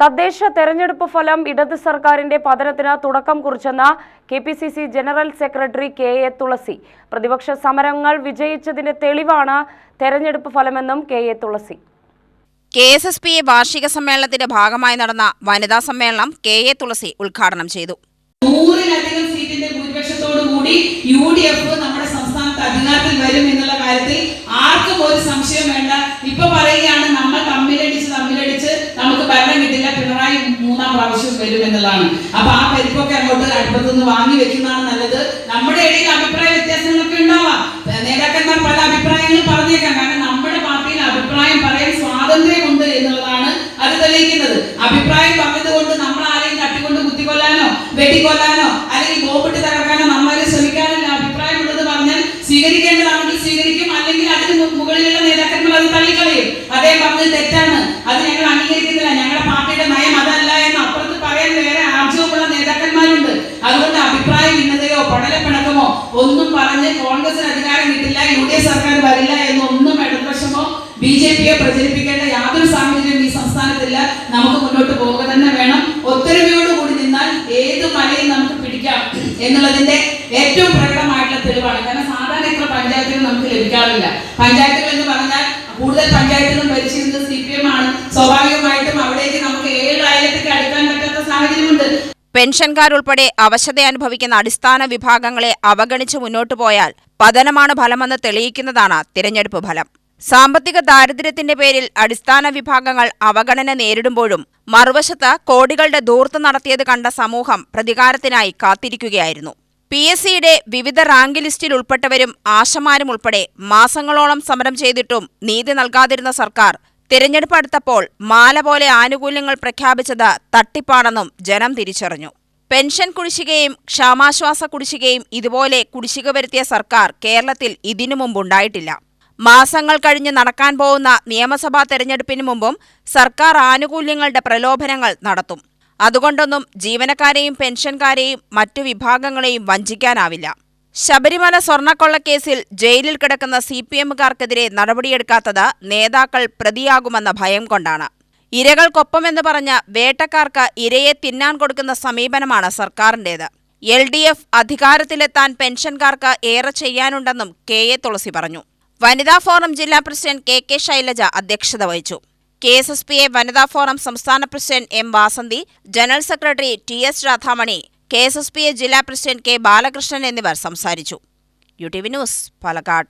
തദ്ദേശ തെരഞ്ഞെടുപ്പ് ഫലം ഇടത് സർക്കാരിന്റെ പതനത്തിന് തുടക്കം കുറിച്ചെന്ന കെപിസിസി ജനറൽ സെക്രട്ടറി കെ.എ. തുളസി. പ്രതിപക്ഷ സമരങ്ങൾ വിജയിച്ചതിന്റെ തെളിവാണ് തെരഞ്ഞെടുപ്പ് ഫലമെന്നും കെ.എ. തുളസി. കെ.എസ്.എസ്.പി. വാർഷിക സമ്മേളനത്തിന്റെ ഭാഗമായി നടന്ന വനിതാ സമ്മേളനം കെ.എ. തുളസി ഉദ്ഘാടനം ചെയ്തു. 100-ലധികം സീറ്റിന്റെ ഭൂരിപക്ഷത്തോടുകൂടി UDF നമ്മുടെ സംസ്ഥാനത്ത് അധികാരത്തിൽ വരും എന്നുള്ള കാര്യത്തിൽ ആർക്കും ഒരു സംശയം വേണ്ട. ഇപ്പൊ പറയുകയാണ് നമ്മൾ തമ്മിലടിച്ച് നമുക്ക് ഭരണം കിട്ടില്ല, പിണറായി 3ാം പ്രാവശ്യം വരും എന്നുള്ളതാണ്. അപ്പൊ ആ പരിപ്പൊക്കെ അങ്ങോട്ട് അടുപ്പത്തുനിന്ന് വാങ്ങി വെക്കുന്നതാണ് നല്ലത്. നമ്മുടെ ഇടയിൽ അഭിപ്രായ വ്യത്യാസങ്ങളൊക്കെ ഉണ്ടാവാം, നേതാക്കന്മാർ പല അഭിപ്രായങ്ങളും പറഞ്ഞേക്കാം. കാരണം നമ്മുടെ പാർട്ടിയിൽ അഭിപ്രായം പറയാൻ സ്വാതന്ത്ര്യമുണ്ട് എന്നുള്ളതാണ് അത് തെളിയിക്കുന്നത്. അഭിപ്രായം പറഞ്ഞതുകൊണ്ട് നമ്മൾ ആരെയും തട്ടിക്കൊണ്ട് കുത്തിക്കൊല്ലാനോ വെട്ടിക്കൊല്ലാനോ അല്ലെങ്കിൽ ബോംബിട്ട് തകർക്കാനോ നമ്മളെ ശ്രമിക്കാറില്ല. അഭിപ്രായമുള്ളത് പറഞ്ഞാൽ സ്വീകരിക്കേണ്ടതാണെങ്കിൽ സ്വീകരിക്കും, അല്ലെങ്കിൽ അതിന് മുകളിലുള്ള നേതാക്കന്മാർ അത് തള്ളിക്കളയും. അതേ പറഞ്ഞത് തെറ്റാണ്, അത് ഞങ്ങൾ അംഗീകരിക്കുന്നില്ല, ഞങ്ങളുടെ പാർട്ടിയുടെ നയം അതല്ല എന്ന് അപ്പുറത്ത് പറയാൻ വേറെ ആർജവമുള്ള നേതാക്കന്മാരുണ്ട്. അതുകൊണ്ട് അഭിപ്രായ ഭിന്നതയോ പടലപ്പിണക്കമോ ഒന്നും പറഞ്ഞ് കോൺഗ്രസിന് അധികാരം കിട്ടില്ല, UDF സർക്കാർ വരില്ല എന്നൊന്നും ഇടതുപക്ഷമോ BJPയോ പ്രചരിപ്പിക്കേണ്ട യാതൊരു സാഹചര്യവും ഈ സംസ്ഥാനത്തില്ല. നമുക്ക് മുന്നോട്ട് പോവുക തന്നെ വേണം. ഒത്തൊരുമയോടുകൂടി നിന്നാൽ ഏത് മലയും നമുക്ക് പിടിക്കാം എന്നുള്ളതിന്റെ ഏറ്റവും പ്രകടമായിട്ടുള്ള തെളിവാണ്. കാരണം സാധാരണ ഇത്ര പഞ്ചായത്തുകൾ നമുക്ക് ലഭിക്കാറില്ല. പഞ്ചായത്തുകൾ എന്ന് പറഞ്ഞാൽ കൂടുതൽ പഞ്ചായത്തുകൾ ഭരിച്ചിരുന്നത് CPM ആണ്. സ്വാഭാവികമായിട്ടും അവിടേക്ക് നമുക്ക് 7 ആയിരത്തേക്ക് അടുക്കാൻ പറ്റാത്ത സാഹചര്യമുണ്ട്. പെൻഷൻകാരുൾപ്പെടെ അവശത അനുഭവിക്കുന്ന അടിസ്ഥാന വിഭാഗങ്ങളെ അവഗണിച്ച് മുന്നോട്ടു പോയാൽ പതനമാണ് ഫലമെന്ന് തെളിയിക്കുന്നതാണ് തിരഞ്ഞെടുപ്പ് ഫലം. സാമ്പത്തിക ദാരിദ്ര്യത്തിന്റെ പേരിൽ അടിസ്ഥാന വിഭാഗങ്ങൾ അവഗണന നേരിടുമ്പോഴും മറുവശത്ത് കോടികളുടെ ധൂർത്ത് നടത്തിയത് കണ്ട സമൂഹം പ്രതികാരത്തിനായി കാത്തിരിക്കുകയായിരുന്നു. PSCയുടെ വിവിധ റാങ്ക് ലിസ്റ്റിൽ ഉൾപ്പെട്ടവരും ആശമാരും ഉൾപ്പെടെ മാസങ്ങളോളം സമരം ചെയ്തിട്ടും നീതി നൽകാതിരുന്ന സർക്കാർ തിരഞ്ഞെടുപ്പ് അടുത്തപ്പോൾ മാല പോലെ ആനുകൂല്യങ്ങൾ പ്രഖ്യാപിച്ചത് തട്ടിപ്പാണെന്നും ജനം തിരിച്ചറിഞ്ഞു. പെൻഷൻ കുടിശ്ശികയും ക്ഷാമാശ്വാസ കുടിശ്ശികയും ഇതുപോലെ കുടിശ്ശിക വരുത്തിയ സർക്കാർ കേരളത്തിൽ ഇതിനു മുമ്പുണ്ടായിട്ടില്ല. മാസങ്ങൾ കഴിഞ്ഞ് നടക്കാൻ പോകുന്ന നിയമസഭാ തെരഞ്ഞെടുപ്പിന് മുമ്പും സർക്കാർ ആനുകൂല്യങ്ങളുടെ പ്രലോഭനങ്ങൾ നടത്തും. അതുകൊണ്ടൊന്നും ജീവനക്കാരെയും പെൻഷൻകാരെയും മറ്റു വിഭാഗങ്ങളെയും വഞ്ചിക്കാനാവില്ല. ശബരിമല സ്വർണ്ണക്കൊള്ളക്കേസിൽ ജയിലിൽ കിടക്കുന്ന CPMകാർക്കെതിരെ നടപടിയെടുക്കാത്തത് നേതാക്കൾ പ്രതിയാകുമെന്ന ഭയം കൊണ്ടാണ്. ഇരകൾക്കൊപ്പമെന്ന് പറഞ്ഞ വേട്ടക്കാർക്ക് ഇരയെ തിന്നാൻ കൊടുക്കുന്ന സമീപനമാണ് സർക്കാരിന്റേത്. LDF അധികാരത്തിലെത്താൻ പെൻഷൻകാർക്ക് ഏറെ ചെയ്യാനുണ്ടെന്നും കെ.എ. തുളസി പറഞ്ഞു. വനിതാ ഫോറം ജില്ലാ പ്രസിഡന്റ് കെ.കെ. ശൈലജ അധ്യക്ഷത വഹിച്ചു. കെ.എസ്.എസ്.പി. വനിതാ ഫോറം സംസ്ഥാന president M. Vasanthi, general secretary TS. Radhamani, KSSP. ജില്ലാ പ്രസിഡന്റ് K. ബാലകൃഷ്ണൻ എന്നിവർ സംസാരിച്ചു. UTV news, Palakkad.